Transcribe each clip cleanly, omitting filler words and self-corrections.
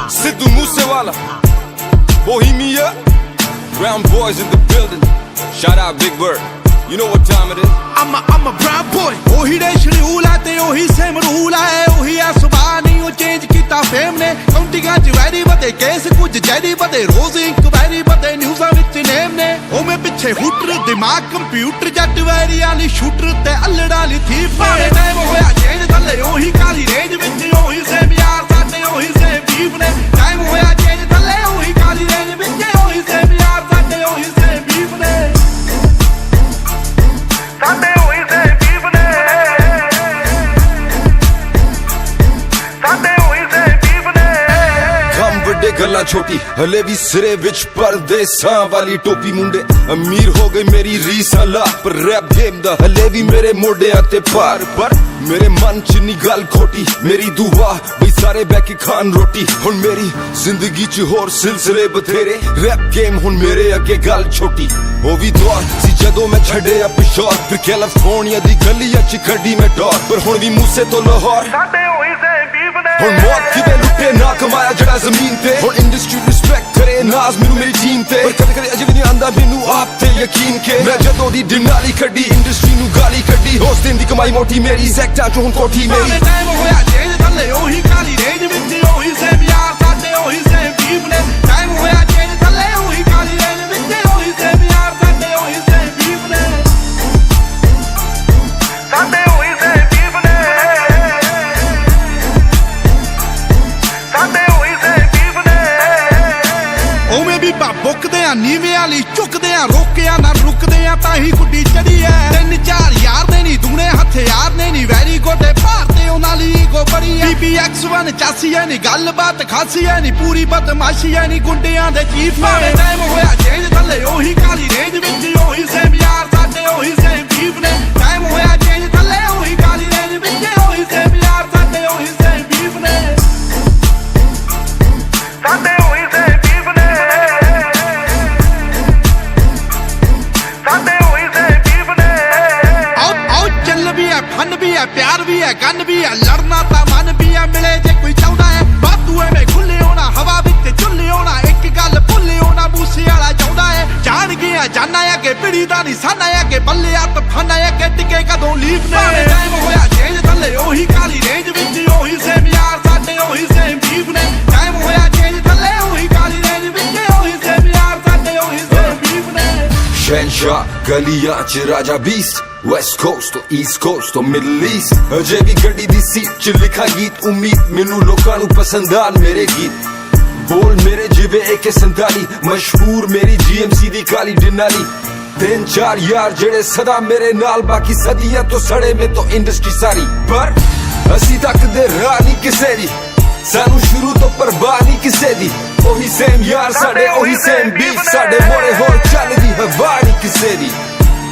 Sidhu Moosewala, Bohemia, Brown boys in the building. Shout out Big Bird. You know what time it is. I'm a brown boy. ओही दे schedule है ते ओही same rule है ओही है सुबह नहीं वो चेंज किता फेम ने काउंटिंगां च वैरी बदे केस कुछ जैरी बदे रोज इंक्वायरी बदे न्यूज़ां विच नेम ने ओ मैं पिछे हुटर दिमाग कंप्यूटर जट वैरी वाली शूटर ते अल्लड़ा ली थी पावे टाइम होया चेंज थल्ले ओही काली रेंज विच ओही सेम यार साडे ओही सेम बीफ ने टाइम होया चेंज थल्ले ओही काली रेंज विच ओही सेम यार साडे ओही सेम बीफ ने साडे ओही सेम बीफ ने साडे ओही सेम बीफ ने ਕੰਮ ਵੱਡੇ ਗੱਲਾਂ ਛੋਟੀ ਹਲੇ ਵੀ ਸਿਰੇ ਵਿੱਚ ਪਰਦੇਸਾਂ ਵਾਲੀ ਟੋਪੀ ਮੁੰਡੇ ਅਮੀਰ ਹੋ ਗਈ ਮੇਰੀ ਰੀਸਾਂ ਲਾ ਪਰ ਰੈਪ ਗੇਮ ਦਾ ਹਲੇ ਵੀ ਮੇਰੇ ਮੋਢਿਆਂ ਤੇ ਭਾਰ ਪਰ ਮੇਰੇ ਮਨ ਚ ਨੀ ਗੱਲ ਖੋਟੀ ਮੇਰੀ ਦੁਆ ਬਈ ਸਾਰੇ ਬਹਿ ਕੇ ਖਾਣ ਰੋਟੀ ਹੁਣ ਮੇਰੀ ਜ਼ਿੰਦਗੀ ਚ ਹੋਰ ਸਿਲਸਿਲੇ ਬਥੇਰੇ ਰੈਪ ਗੇਮ ਹੁਣ ਮੇਰੇ ਅੱਗੇ ਗੱਲ ਛੋਟੀ ਉਹ ਵੀ ਦੌਰ ਸੀ ਜਦੋਂ ਮੈਂ ਛੱਡਿਆ ਪਿਸ਼ੌਰ ਫਿਰ ਕੈਲੀਫੋਰਨੀਆ ਦੀ ਗਲੀਆਂ ਚ ਕੱਢੀ ਮੈਂ ਡੋਰ ਪਰ ਹੁਣ ਵੀ ਮੂਸੇ ਤੋਂ ਲਾਹੌਰ ਸਾਡੇ ਹੋਈ ਸੇ ਬੀਫ ਨੇ ਹੁਣ ਮੌਤ ਕਿਵੇਂ ਲੁੱਟੇ ਨਾ ਕਮਾਇਆ ਜਿਹੜਾ ਜ਼ਮੀਨ ਤੇ ਹੁਣ ਇੰਡਸਟਰੀ ਰਿਸਪੈਕਟ ਕਰੇ ਨਾਜ਼ ਮੈਨੂੰ ਮੇਰੀ ਟੀਮ ਤੇ ਪਰ ਕਦੇ ਕਦੇ ਅਜੇ ਵੀ ਨਹੀਂ ਆਂਦਾ ਮੈਨੂੰ ਆਪ ਤੇ ਯਕੀਨ ਕੇ ਮੈਂ ਜਦੋਂ ਦੀ ਡਿਨਾਲੀ ਕੱਢੀ ਇੰਡਸਟਰੀ ਨੂੰ ਗਾਲੀ ਕੱਢੀ ਉਸ ਦਿਨ ਦੀ ਕਮਾਈ ਮੋਟੀ ਮੇਰੀ ਸੈਕਟਾਂ ਚੋਂ ਹੁਣ ਕੋਠੀ ਮੇਰੀ ਟਾਈਮ ਹੋਇਆ ਚੇਂਜ ਥੱਲੇ ਉਹੀ ਕਾਲੀ ਰੇਂਜ ਵਿੱਚ ਉਹੀ ਸੇਮ ਯਾਰ ਸਾਡੇ ਉਹੀ ਸੇਮ ਬੀਫ ਨੇ ਟਾਈਮ ਹੋਇਆ ਚੇਂਜ ਥੱਲੇ ਉਹੀ ਕਾਲੀ ਰੇਂਜ ਵਿੱਚ ਉਹੀ ਸੇਮ ਯਾਰ ਸਾਡੇ ਉਹੀ ਸੇਮ ਬੀਫ ਨੇ ਸਾਡੇ ਉਹੀ ਸੇਮ ਬੀਫ ਨੇ ਸਾਡੇ ਉਹੀ ਸੇਮ ਬੀਫ ਨੇ ਉਵੇਂ ਵੀ ਬੁੱਕਦੇ ਆ ਨੀਵੇਂ ਵਾਲੀ ਝੁਕਦੇ ਆ ਰੋਕਿਆ ਨਾ ਰੁਕਦੇ ਆ ਤਾਂ ਹੀ ਗੁੱਡੀ ਚੜੀ ਐ 3-4 ਯਾਰ ਦੇ ਨਹੀਂ ਦੂਣੇ ਹਥਿਆਰ ਨੇ ਨਹੀਂ ਵੈਰੀ ਗੋਡੇ ਭਾਰਤੇ ਉਹਨਾਂ ਲਈ ਈਗੋ ਬੜੀ ਐ BBX1 ਚਾਸੀ ਐ ਨਹੀਂ ਗੱਲਬਾਤ ਖਾਸੀ ਐ ਨਹੀਂ ਪੂਰੀ ਬਦਮਾਸ਼ੀ ਐ ਨਹੀਂ ਗੁੰਡਿਆਂ ਦੇ ਚੀਫ ਨੇ ਟਾਈਮ ਹੋਇਆ ਚੇਂਜ ਥੱਲੇ ਉਹੀ ਕਾਲੀ ਰੇਂਜ ਵਿੱਚ ਉਹੀ ਸੇਮ ਯਾਰ ਸਾਡੇ ਉਹੀ ਸੇਮ ਬੀਫ ਨੇ ਟਾਈਮ ਹੋਇਆ ਚੇਂਜ ਥੱਲੇ ਉਹੀ ਕਾਲੀ ਰੇਂਜ ਵਿੱਚ ਉਹੀ ਸੇਮ ਯਾਰ ਸਾਡੇ ਉਹੀ ਸੇਮ ਬੀਫ ਨੇ ਸਾਡੇ ਉਹੀ ਸੇਮ ਬੀਫ ਨੇ ਸਾਡੇ ਉਹੀ ਸੇਮ ਬੀਫ ਨੇ ਆਓ ਚੱਲ ਵੀ ਐ ਫਨ ਵੀ ਐ ਪਿਆਰ ਵੀ ਐ ਗਨ ਵੀ ਐ ਲੜਨਾ ਤਾਂ ਮਨ ਵੀ ਐ ਮਿਲੇ ਜੇ ਕੋਈ ਚਾਹੁੰਦਾ ਐ ਬਾਤੂ ਐਵੇਂ ਖੁੱਲੇ ਹੋਣਾ ਹਵਾ ਵਿੱਚ ਝੁੱਲੇ ਹੋਣਾ ਇੱਕ ਗੱਲ ਭੁੱਲੇ ਹੋਣਾ ਮੂਸੇ ਵਾਲਾ ਚਾਹੁੰਦਾ ਐ ਜਾਣ ਗਿਆ ਜਾਨਾ ਐ ਕਿ ਪਿੜੀ ਦਾ ਨਿਸ਼ਾਨਾ ਐ ਕਿ ਬੱਲੇ ਆ ਤਫਾਨਾ ਐ ਕਿ ਟਿਕੇ ਕਦੋਂ ਲੀਫ ਨੇ ਟਾਈਮ ਹੋਇਆ ਚੇਂਜ ਥੱਲੇ ਉਹੀ ਕਾਲੀ ਰੇਂਜ ਵਿੱਚ ਉਹੀ ਸੇਮ ਯਾਰ ਸਾਡੇ ਉਹੀ ਸੇਮ ਬੀਫ ਨੇ ਟਾਈਮ ਹੋਇਆ ਚੇਂਜ ਥੱਲੇ ਉਹੀ ਕਾਲੀ ਰੇਂਜ ਵਿੱਚ ਉਹੀ ਸੇਮ ਯਾਰ ਸਾਡੇ ਉਹੀ ਸੇਮ ਬੀਫ ਨੇ ਸ਼ਹਿਨਸ਼ਾਹ ਗਲੀਆਂ ਚ ਰਾਜਾ ਬੀਸਟ West Coast ਤੋਂ East Coast ਤੋਂ Middle East ਅਜੇ ਵੀ ਗੱਡੀ ਦੀ ਸੀਟ ਚ ਲਿਖਾ ਗੀਤ ਉਮੀਦ ਮੈਨੂੰ ਲੋਕਾਂ ਨੂੰ ਪਸੰਦ ਆਣ ਮੇਰੇ ਗੀਤ ਬੋਲ ਮੇਰੇ ਜਿਵੇਂ AK-47 ਮਸ਼ਹੂਰ ਮੇਰੀ GMC ਦੀ ਕਾਲੀ ਡਿਨਾਲੀ 3-4 ਯਾਰ ਜਿਹੜੇ ਸਦਾ ਮੇਰੇ ਨਾਲ ਬਾਕੀ ਸਦੀਆਂ ਤੋਂ ਸੜੇ ਮੇ ਤੋਂ ਇੰਡਸਟਰੀ ਸਾਰੀ ਪਰ ਅਸੀਂ ਤੱਕਦੇ ਰਾਹ ਨਹੀਂ ਕਿਸੇ ਦੀ ਸਾਨੂੰ ਸ਼ੁਰੂ ਤੋਂ ਪਰਵਾਹ ਨਹੀਂ ਕਿਸੇ ਦੀ ਉਹੀ ਸੇਮ ਯਾਰ ਸਾਡੇ ਉਹੀ ਸੇਮ ਬੀਫ ਸਾਡੇ ਮੋੜੇ ਹੋਰ ਚੱਲਦੀ ਹਵਾ ਨਹੀਂ ਕਿਸੇ ਦੀ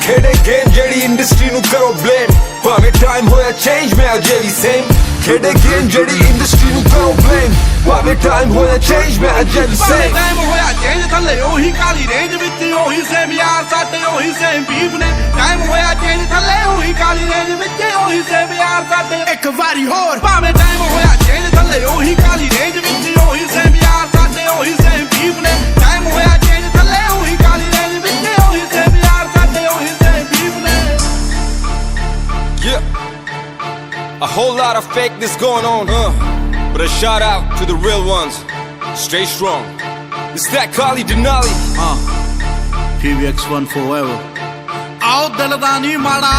ਖੇਡੇ ਗੇਮ ਜਿਹੜੀ ਇੰਡਸਟਰੀ ਨੂੰ ਕਰੋ ਬਲੇਮ ਭਾਵੇਂ ਟਾਈਮ ਹੋਇਆ ਚੇਂਜ ਮੈਂ ਅਜੇ ਵੀ ਸੇਮ ਖੇਡੇ ਗੇਮ ਜਿਹੜੀ ਇੰਡਸਟਰੀ ਨੂੰ ਕਰੋ ਬਲੇਮ ਭਾਵੇਂ ਟਾਈਮ ਹੋਇਆ ਚੇਂਜ ਮੈਂ ਅਜੇ ਵੀ ਸੇਮ ਟਾਈਮ ਹੋਇਆ ਚੇਂਜ ਥੱਲੇ ਉਹੀ ਕਾਲੀ ਰੇਂਜ ਵਿੱਚ ਉਹੀ ਸੇਮ ਯਾਰ ਸਾਡੇ ਉਹੀ ਸੇਮ ਬੀਫ ਨੇ ਟਾਈਮ ਹੋਇਆ ਚੇਂਜ ਥੱਲੇ ਉਹੀ ਕਾਲੀ ਰੇਂਜ ਵਿੱਚ ਉਹੀ ਸੇਮ ਯਾਰ ਸਾਡੇ ਇੱਕ ਵਾਰੀ ਹੋਰ ਭਾਵੇਂ ਟਾਈਮ ਹੋਇਆ ਚੇਂਜ ਥੱਲੇ ਉਹੀ ਕਾਲੀ ਰੇਂਜ ਵਿੱਚ ਉਹੀ ਸੇਮ ਯਾਰ ਸਾਡੇ ਉਹੀ ਸੇਮ ਬੀਫ ਨੇ ਟਾਈਮ ਹੋਇਆ ਚੇਂਜ ਥੱਲੇ ਉਹੀ ਕਾਲੀ ਰੇਂਜ ਵਿੱਚ ਉਹੀ ਸੇਮ ਯਾਰ ਸਾਡੇ ਉਹੀ ਸੇਮ ਬੀਫ ਨੇ Yeah, a whole lot of fakeness going on, but a shout out to the real ones. Stay strong. It's that Kali Denali. PBX1 forever. ਆਓ ਦਿਲ ਦਾ ਨਹੀਂ ਮਾੜਾ